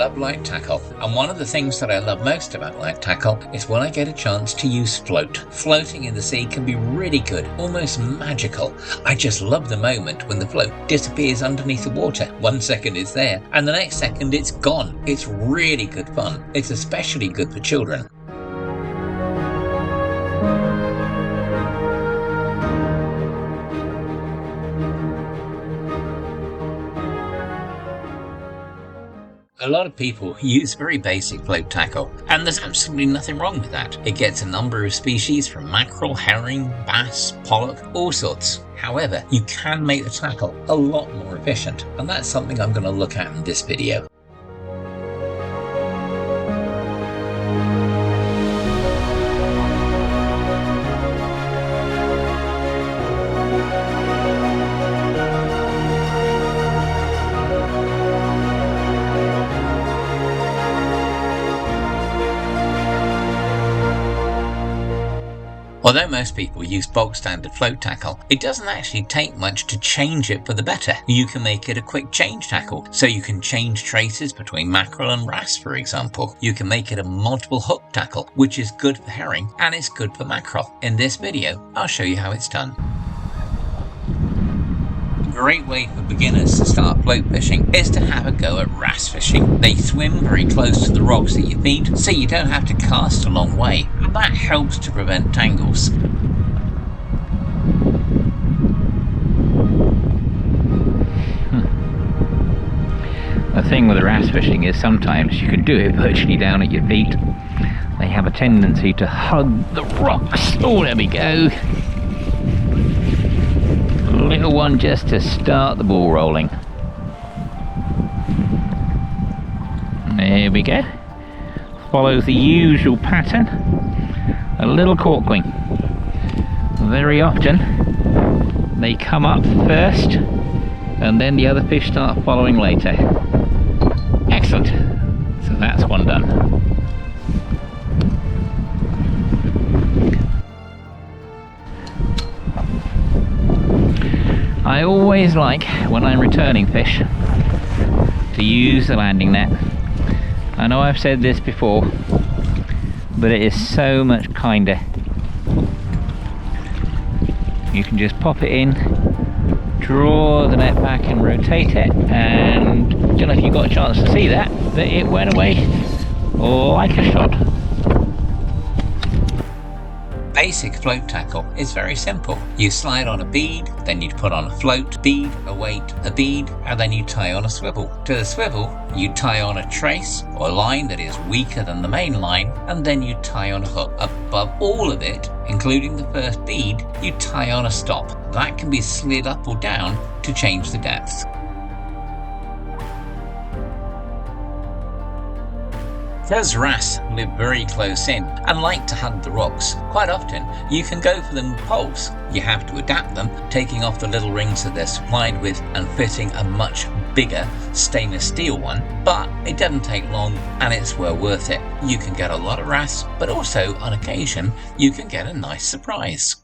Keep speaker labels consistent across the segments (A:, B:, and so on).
A: love light tackle, and one of the things that I love most about light tackle is when I get a chance to use float. Floating in the sea can be really good, almost magical. I just love the moment when the float disappears underneath the water. 1 second it's there, and the next second it's gone. It's really good fun. It's especially good for children. A lot of people use very basic float tackle, and there's absolutely nothing wrong with that. It gets a number of species from mackerel, herring, bass, pollock, all sorts. However, you can make the tackle a lot more efficient, and that's something I'm going to look at in this video. Although most people use bog standard float tackle, it doesn't actually take much to change it for the better. You can make it a quick change tackle, so you can change traces between mackerel and wrasse, for example. You can make it a multiple hook tackle, which is good for herring and it's good for mackerel. In this video, I'll show you how it's done. A great way for beginners to start float fishing is to have a go at wrasse fishing. They swim very close to the rocks at your feet, so you don't have to cast a long way, and that helps to prevent tangles.
B: The thing with the wrasse fishing is sometimes you can do it virtually down at your feet. They have a tendency to hug the rocks. Oh, there we go. Little one just to start the ball rolling. There we go. Follows the usual pattern. A little cork-wing. Very often they come up first and then the other fish start following later. Excellent. So that's one done. I always like, when I'm returning fish, to use the landing net. I know I've said this before, but it is so much kinder. You can just pop it in, draw the net back and rotate it, and I don't know if you got a chance to see that, but it went away like a shot.
A: Basic float tackle is very simple. You slide on a bead, then you put on a float, bead, a weight, a bead, and then you tie on a swivel. To the swivel, you tie on a trace or line that is weaker than the main line, and then you tie on a hook. Above all of it, including the first bead, you tie on a stop. That can be slid up or down to change the depth. Because wrasse live very close in and like to hug the rocks, quite often you can go for them with poles. You have to adapt them, taking off the little rings that they're supplied with and fitting a much bigger stainless steel one, but it doesn't take long and it's well worth it. You can get a lot of wrasse, but also on occasion you can get a nice surprise.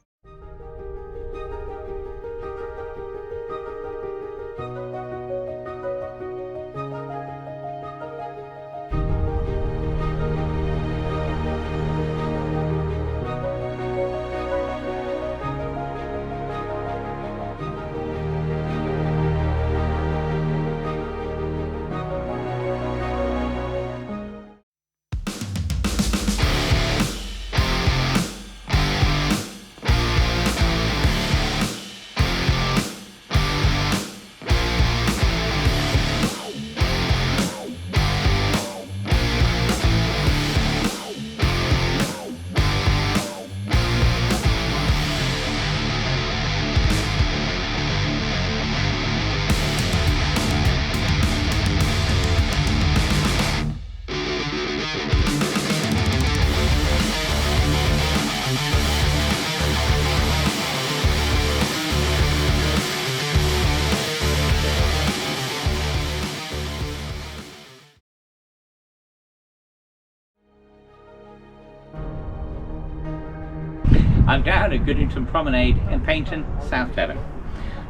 A: I'm down at Goodington Promenade in Paignton, South Devon.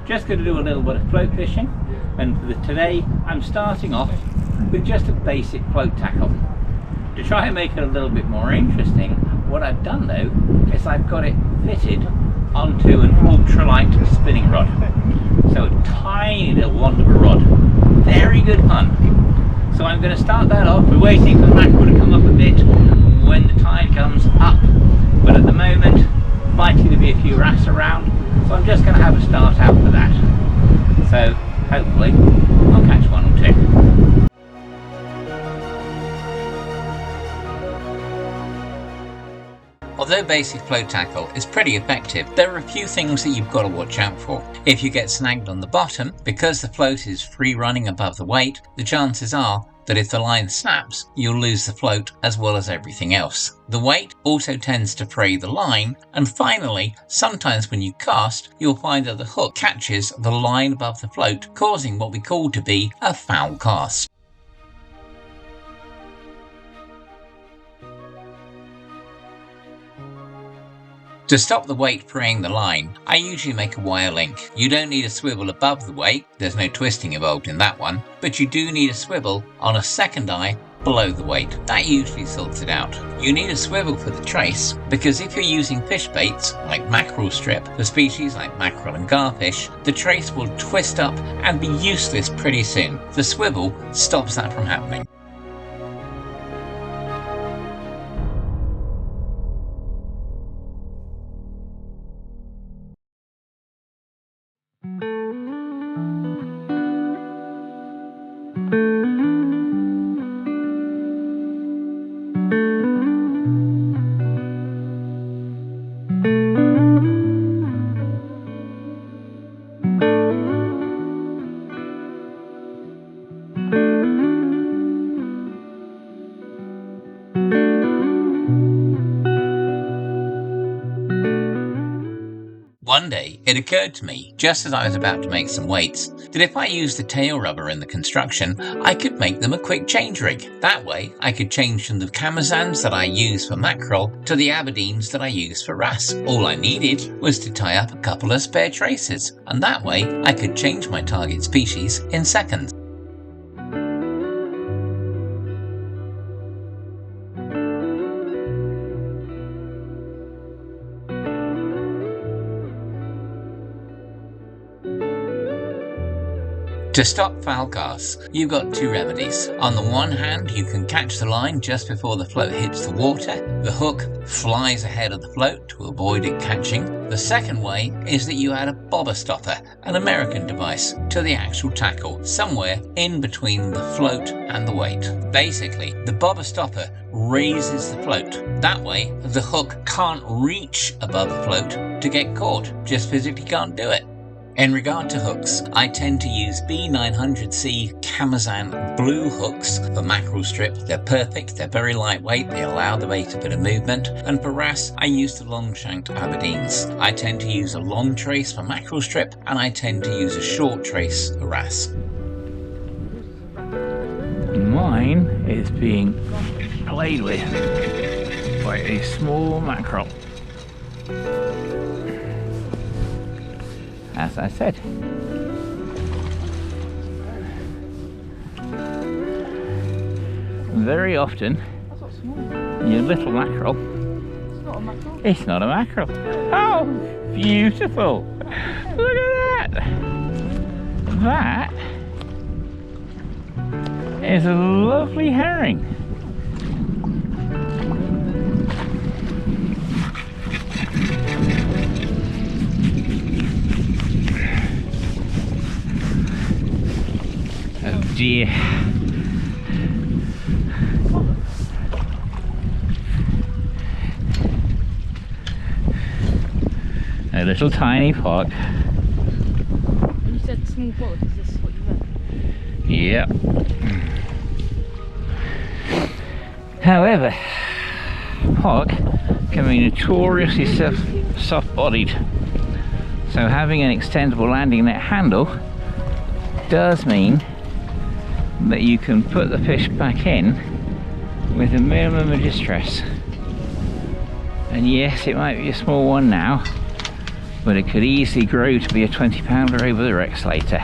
B: just going to do a little bit of float fishing, and for today I'm starting off with just a basic float tackle. To try and make it a little bit more interesting, what I've done though is I've got it fitted onto an ultralight spinning rod. So a tiny little wand of a rod. Very good fun. So I'm going to start that off. We're waiting for the mackerel to come up a bit when the tide comes up. But at the moment, likely to be a few wrasse around. So I'm just going to have a start out for that. So hopefully I'll catch one or two.
A: Although basic float tackle is pretty effective, there are a few things that you've got to watch out for. If you get snagged on the bottom, because the float is free running above the weight, the chances are that if the line snaps, you'll lose the float as well as everything else. The weight also tends to fray the line, and finally, sometimes when you cast, you'll find that the hook catches the line above the float, causing what we call to be a foul cast. To stop the weight fraying the line, I usually make a wire link. You don't need a swivel above the weight, there's no twisting involved in that one, but you do need a swivel on a second eye below the weight. That usually sorts it out. You need a swivel for the trace, because if you're using fish baits like mackerel strip for species like mackerel and garfish, the trace will twist up and be useless pretty soon. The swivel stops that from happening. One day, it occurred to me, just as I was about to make some weights, that if I used the tail rubber in the construction, I could make them a quick change rig. That way, I could change from the Camazans that I use for mackerel to the Aberdeens that I use for wrasse. All I needed was to tie up a couple of spare traces, and that way, I could change my target species in seconds. To stop foul casts, you've got two remedies. On the one hand, you can catch the line just before the float hits the water. The hook flies ahead of the float to avoid it catching. The second way is that you add a bobber stopper, an American device, to the actual tackle, somewhere in between the float and the weight. Basically, the bobber stopper raises the float. That way, the hook can't reach above the float to get caught, just physically can't do it. In regard to hooks, I tend to use B900C Camazan blue hooks for mackerel strip. They're perfect, they're very lightweight, they allow the bait a bit of movement. And for wrasse, I use the long shanked Aberdeens. I tend to use a long trace for mackerel strip, and I tend to use a short trace for wrasse.
B: Mine is being played with by a small mackerel. As I said. Very often, your little mackerel. It's not a mackerel. Oh, beautiful! Look at that! That is a lovely herring. Oh dear. A little tiny pot.
C: When you said small pot, is this what you meant?
B: Yep. However, Hawk can be notoriously soft-bodied, so having an extendable landing net handle does mean that you can put the fish back in with a minimum of distress. And yes, it might be a small one now, but it could easily grow to be a 20-pounder over the Wrecks later.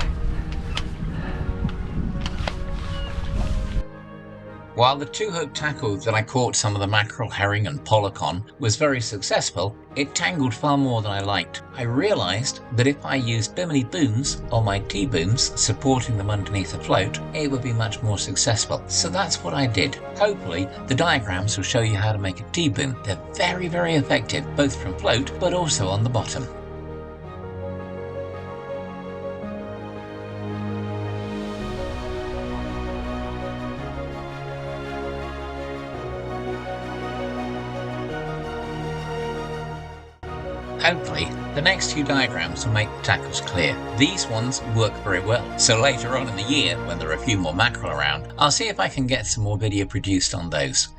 A: While the 2-hook tackle that I caught some of the mackerel, herring and pollock on was very successful, it tangled far more than I liked. I realised that if I used bimini booms or my T-booms supporting them underneath a float, it would be much more successful. So that's what I did. Hopefully the diagrams will show you how to make a T-boom. They're very, very effective, both from float but also on the bottom. Hopefully, the next 2 diagrams will make the tackles clear. These ones work very well, so later on in the year, when there are a few more mackerel around, I'll see if I can get some more video produced on those.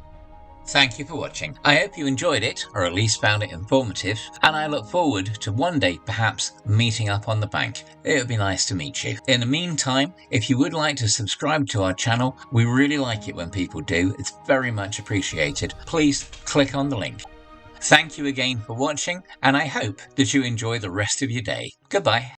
A: Thank you for watching. I hope you enjoyed it, or at least found it informative, and I look forward to one day perhaps meeting up on the bank. It would be nice to meet you. In the meantime, if you would like to subscribe to our channel, we really like it when people do. It's very much appreciated. Please click on the link. Thank you again for watching, and I hope that you enjoy the rest of your day. Goodbye.